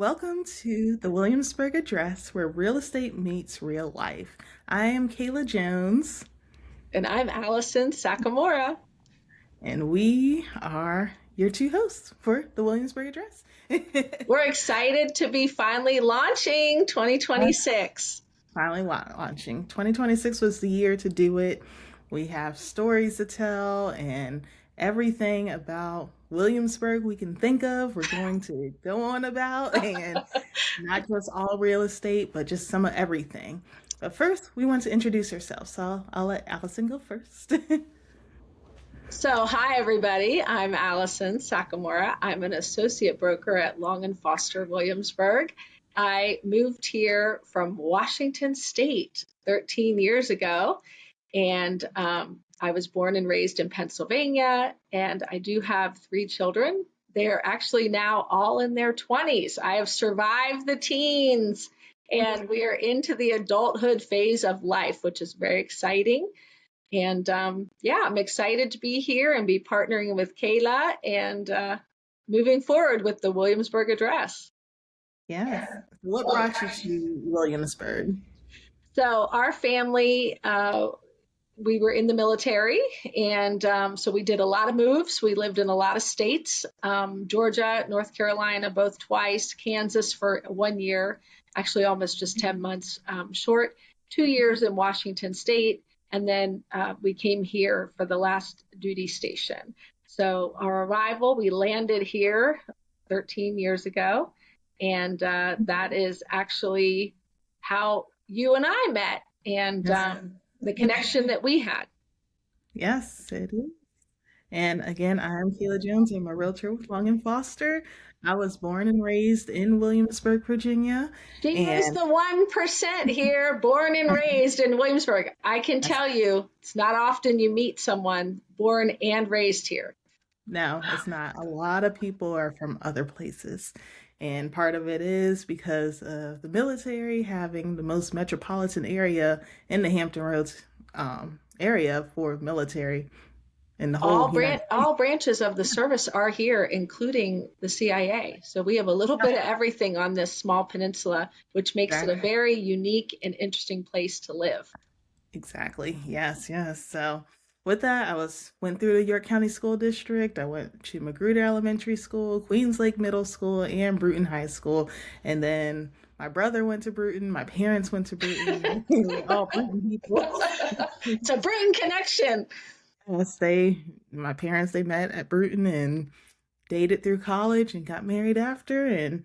Welcome to the Williamsburg Address, where real estate meets real life. I am Kayla Jones, And I'm Allison Sakamora. and we are your two hosts for the Williamsburg Address. We're excited to be finally launching 2026. Finally launching. 2026 was the year to do it. We have stories to tell and everything about Williamsburg we can think of, we're going to go on about, and not just all real estate, but just some of everything. But first, we want to introduce ourselves. So I'll let Allison go first. So, hi everybody. I'm Allison Sakamora. I'm an associate broker at Long and Foster Williamsburg. I moved here from Washington State 13 years ago, and I was born and raised in Pennsylvania, and I do have three children. They're actually now all in their 20s. I have survived the teens, and we are into the adulthood phase of life, which is very exciting. And yeah, I'm excited to be here and be partnering with Kayla and moving forward with the Williamsburg Address. Yes. What brought you to Williamsburg? So, our family, we were in the military, and so we did a lot of moves. We lived in a lot of states, Georgia, North Carolina, both twice, Kansas for 1 year, actually almost just 10 months short, 2 years in Washington State, and then we came here for the last duty station. So our arrival, we landed here 13 years ago, and that is actually how you and I met. And Yes. the connection that we had. Yes, it is. And again, I'm Kayla Jones. I'm a realtor with Long and Foster. I was born and raised in Williamsburg, Virginia. She is And the 1% here, born and raised in Williamsburg. I can tell you, it's not often you meet someone born and raised here. no, it's not. A lot of people are from other places. And part of it is because of the military having the most metropolitan area in the Hampton Roads area for military in the whole United States. All branches of the service are here, including the CIA. So we have a little bit of everything on this small peninsula, which makes it a very unique and interesting place to live. Exactly. Yes, yes. So with that, went through the York County School District. I went to Magruder Elementary School, Queens Lake Middle School, and Bruton High School. And then my brother went to Bruton, my parents went to Bruton. We're all Bruton people. It's a Bruton connection. Yes, my parents, they met at Bruton and dated through college and got married after. And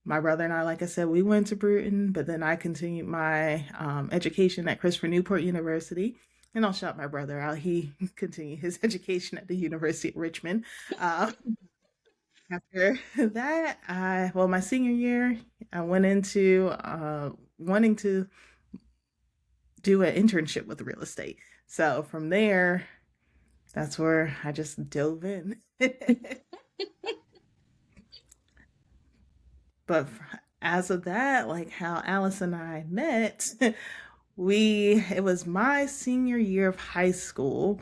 my brother and I, like I said, we went to Bruton, but then I continued my education at Christopher Newport University. And I'll shout my brother out. He continued his education at the University of Richmond. After that, my senior year, I went into wanting to do an internship with real estate. So from there, that's where I just dove in. But as of that, like how Alice and I met, it was my senior year of high school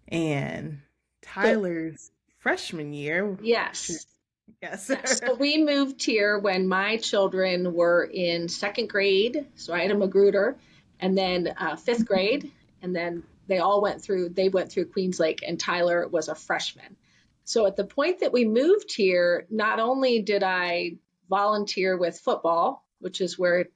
and So, Tyler's freshman year. yes. Yes. So we moved here when my children were in second grade. So I had a Magruder, and then fifth grade, and then they went through Queens Lake, and Tyler was a freshman. So at the point that we moved here, not only did I volunteer with football, which is where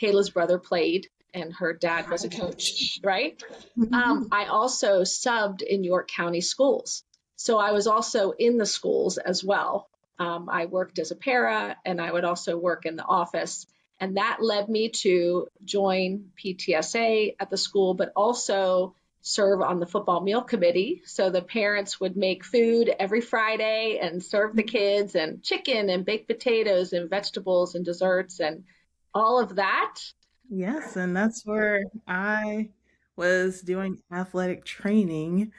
Kayla's brother played, and her dad was a coach, right? I also subbed in York County schools. So I was also in the schools as well. I worked as a para, and I would also work in the office. And that led me to join PTSA at the school, but also serve on the football meal committee. So the parents would make food every Friday and serve the kids, and chicken and baked potatoes and vegetables and desserts and all of that. Yes, and that's where I was doing athletic training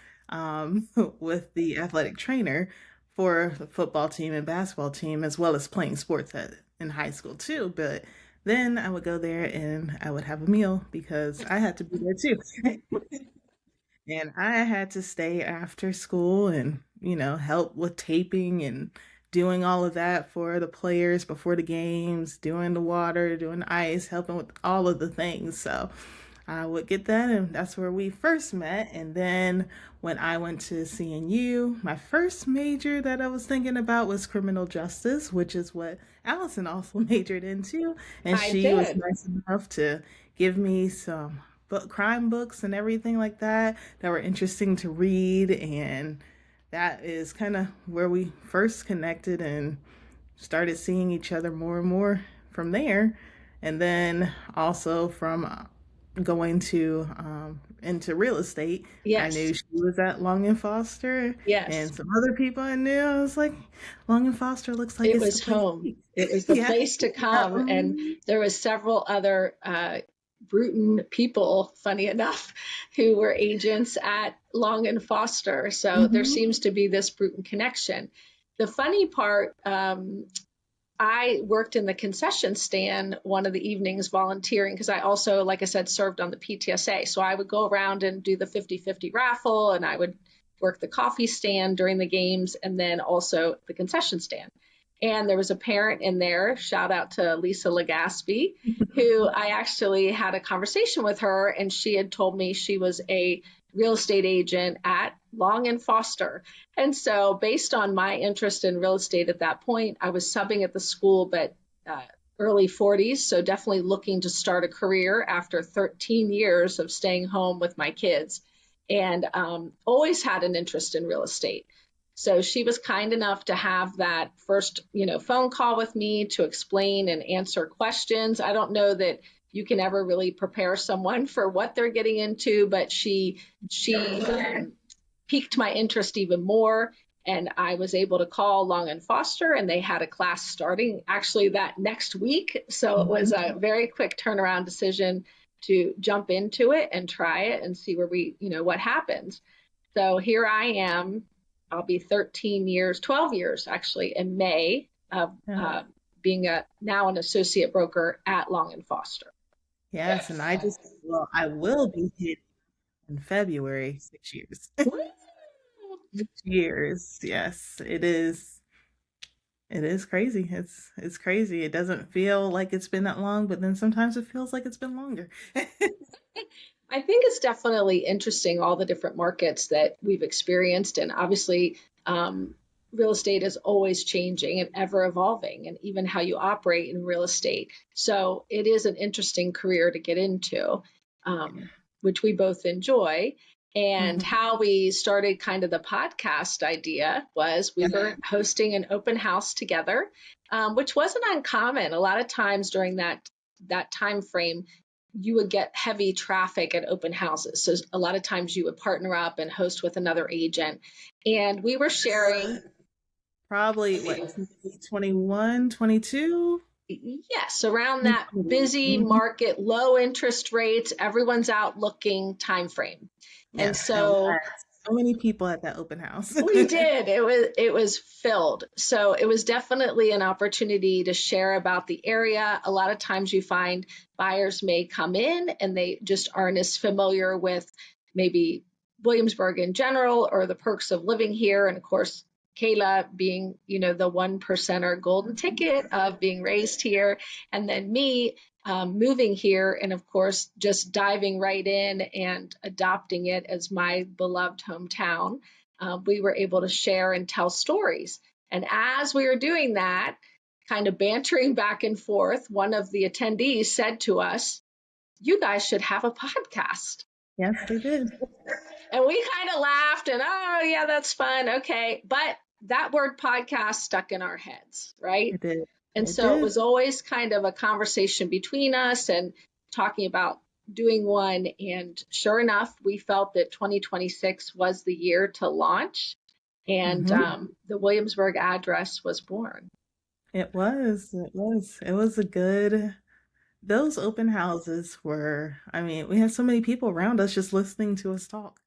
with the athletic trainer for the football team and basketball team, as well as playing sports in high school too. But then I would go there and I would have a meal because I had to be there too. And I had to stay after school and, help with taping and doing all of that for the players before the games, doing the water, doing the ice, helping with all of the things. So I would get that, and that's where we first met. And then when I went to CNU, my first major that I was thinking about was criminal justice, which is what Allison also majored into. And I she was did. nice enough to give me some crime books and everything like that that were interesting to read. And that is kind of where we first connected and started seeing each other more and more from there. And then also from going to into real estate, I knew Yes. she was at Long and Foster, Yes. and some other people I knew. I was like, Long and Foster looks like It it's the was place to home. be. It was the Yeah. place to come, and there was several other Bruton people, funny enough, who were agents at Long and Foster. So there Mm-hmm. seems to be this Bruton connection. The funny part, I worked in the concession stand one of the evenings volunteering because I also, like I said, served on the PTSA. So I would go around and do the 50-50 raffle, and I would work the coffee stand during the games and then also the concession stand. And there was a parent in there, shout out to Lisa Legaspi, who I actually had a conversation with her, and she had told me she was a real estate agent at Long and Foster. And so, based on my interest in real estate at that point, I was subbing at the school, but uh, early 40s. So, definitely looking to start a career after 13 years of staying home with my kids, and always had an interest in real estate. So she was kind enough to have that first, phone call with me to explain and answer questions. I don't know that you can ever really prepare someone for what they're getting into, but she piqued my interest even more. And I was able to call Long and Foster, and they had a class starting actually that next week. So it was a very quick turnaround decision to jump into it and try it and see where what happens. So here I am. I'll be 13 years, 12 years actually, in May of Yeah. being now an associate broker at Long and Foster. Yes, and well, I will be hitting in February 6 years. Years. Yes, it is. It is crazy. It's crazy. It doesn't feel like it's been that long, but then sometimes it feels like it's been longer. I think it's definitely interesting all the different markets that we've experienced, and obviously, real estate is always changing and ever evolving, and even how you operate in real estate. So it is an interesting career to get into, which we both enjoy. And Mhm. how we started kind of the podcast idea was we Yeah. were hosting an open house together, which wasn't uncommon. A lot of times during that time frame, you would get heavy traffic at open houses. So a lot of times you would partner up and host with another agent. And we were sharing, Probably what, 2021, 22? yes, around that busy 2021. market, low interest rates, everyone's out looking time frame. And Yes, and we so had so many people at that open house. we did. It was filled. So it was definitely an opportunity to share about the area. A lot of times you find buyers may come in and they just aren't as familiar with maybe Williamsburg in general or the perks of living here. And of course, Kayla being, the 1% golden ticket of being raised here, and then me moving here, and of course, just diving right in and adopting it as my beloved hometown. We were able to share and tell stories. And as we were doing that, kind of bantering back and forth, one of the attendees said to us, "You guys should have a podcast." Yes, they did. And we kind of laughed and, oh, yeah, that's fun. Okay. But that word podcast stuck in our heads, right? It did. And It so it did. was always kind of a conversation between us and talking about doing one. And sure enough, we felt that 2026 was the year to launch. And Hmm. the Williamsburg address was born. It was. It was. It was a good. Those open houses were, I mean, we had so many people around us just listening to us talk.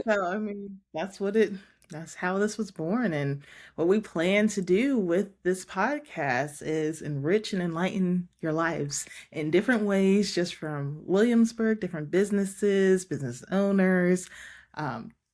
So, I mean, that's how this was born. And what we plan to do with this podcast is enrich and enlighten your lives in different ways, just from Williamsburg, different businesses, business owners,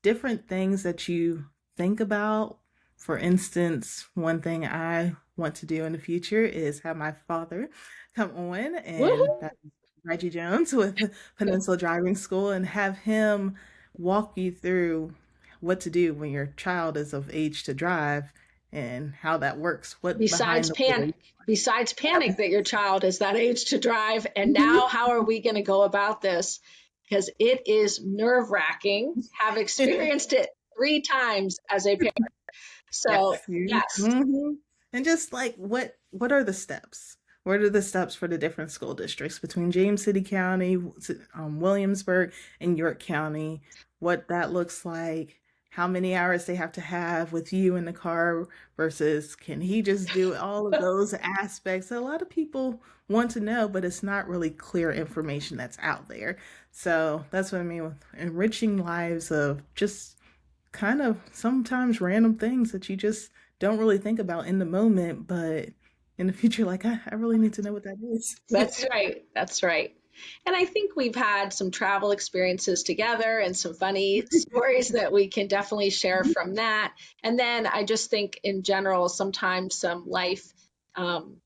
different things that you think about For instance, one thing I want to do in the future is have my father come on, and Woohoo! that's Reggie Jones with Peninsula Driving School, and have him walk you through what to do when your child is of age to drive and how that works, what Besides behind the panic, wheel. besides Yep. panic that your child is that age to drive. And now, Mhm. how are we going to go about this? Because it is nerve wracking. Have experienced it 3 times as a parent. So, Yes. You, yes, mhm. And just like what are the steps? What are the steps for the different school districts between James City County, Williamsburg, and York County? What that looks like, how many hours they have to have with you in the car versus can he just do all of those aspects that a lot of people want to know, but it's not really clear information that's out there. So that's what I mean with enriching lives of just kind of sometimes random things that you just don't really think about in the moment, but in the future, like, I really need to know what that is. that's right. That's right. And I think we've had some travel experiences together and some funny stories that we can definitely share from that. And then I just think in general, sometimes some life um,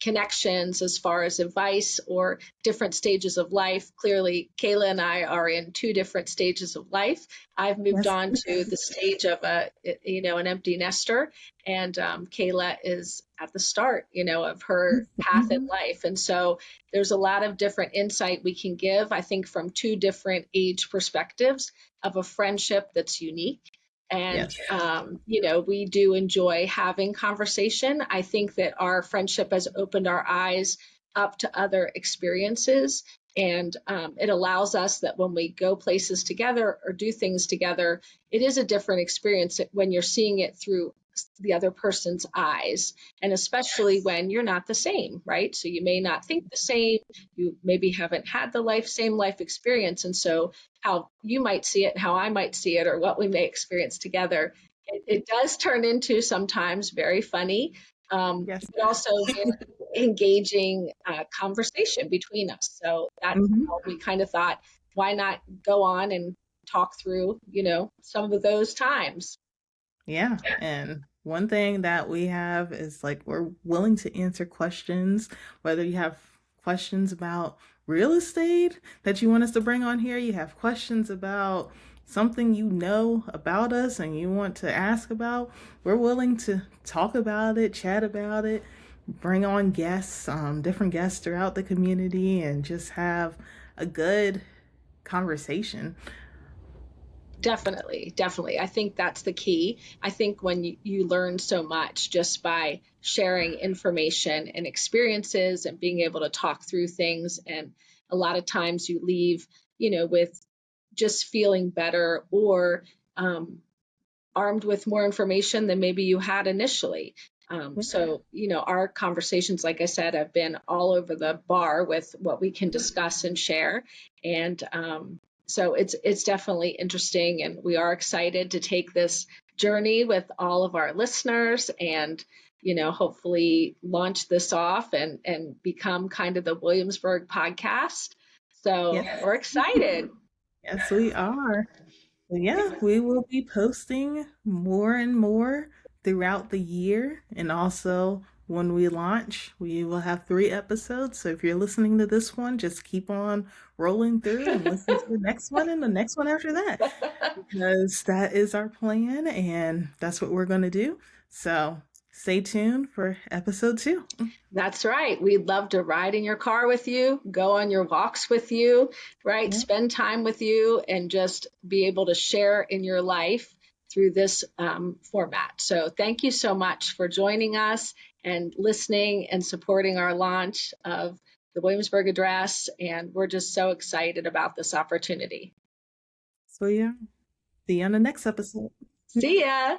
connections as far as advice or different stages of life. Clearly, Kayla and I are in 2 different stages of life. I've moved Yes. on to the stage of an empty nester, and Kayla is at the start, of her path in Mhm. life. And so there's a lot of different insight we can give, I think, from 2 different age perspectives of a friendship that's unique. And, Yes. we do enjoy having conversation. I think that our friendship has opened our eyes up to other experiences. And it allows us that when we go places together or do things together, it is a different experience when you're seeing it through the other person's eyes. And especially when you're not the same, right? So you may not think the same, you maybe haven't had the same life experience. And so how you might see it, how I might see it, or what we may experience together. It does turn into sometimes very funny, Yes. but also very engaging conversation between us. So that's Mhm. how we kind of thought, why not go on and talk through, some of those times. Yeah. And one thing that we have is like we're willing to answer questions, whether you have questions about real estate that you want us to bring on here, you have questions about something you know about us and you want to ask about, we're willing to talk about it, chat about it, bring on guests, different guests throughout the community, and just have a good conversation. Definitely, definitely. I think that's the key. I think when you learn so much just by sharing information and experiences and being able to talk through things, and a lot of times you leave, with just feeling better or um, armed with more information than maybe you had initially. So, our conversations, like I said, have been all over the bar with what we can discuss and share. And so it's definitely interesting, and we are excited to take this journey with all of our listeners and hopefully launch this off and become kind of the Williamsburg podcast. So Yes. we're excited. Yes, we are. Well, yeah, we will be posting more and more throughout the year. And also, when we launch, we will have 3 episodes. So if you're listening to this one, just keep on rolling through and listen to the next one and the next one after that, because that is our plan and that's what we're going to do. So stay tuned for episode 2. That's right. We'd love to ride in your car with you, go on your walks with you, right? Yeah. Spend time with you and just be able to share in your life through this format. So, thank you so much for joining us and listening and supporting our launch of the Williamsburg Address. And we're just so excited about this opportunity. So, yeah, see you on the next episode. See ya.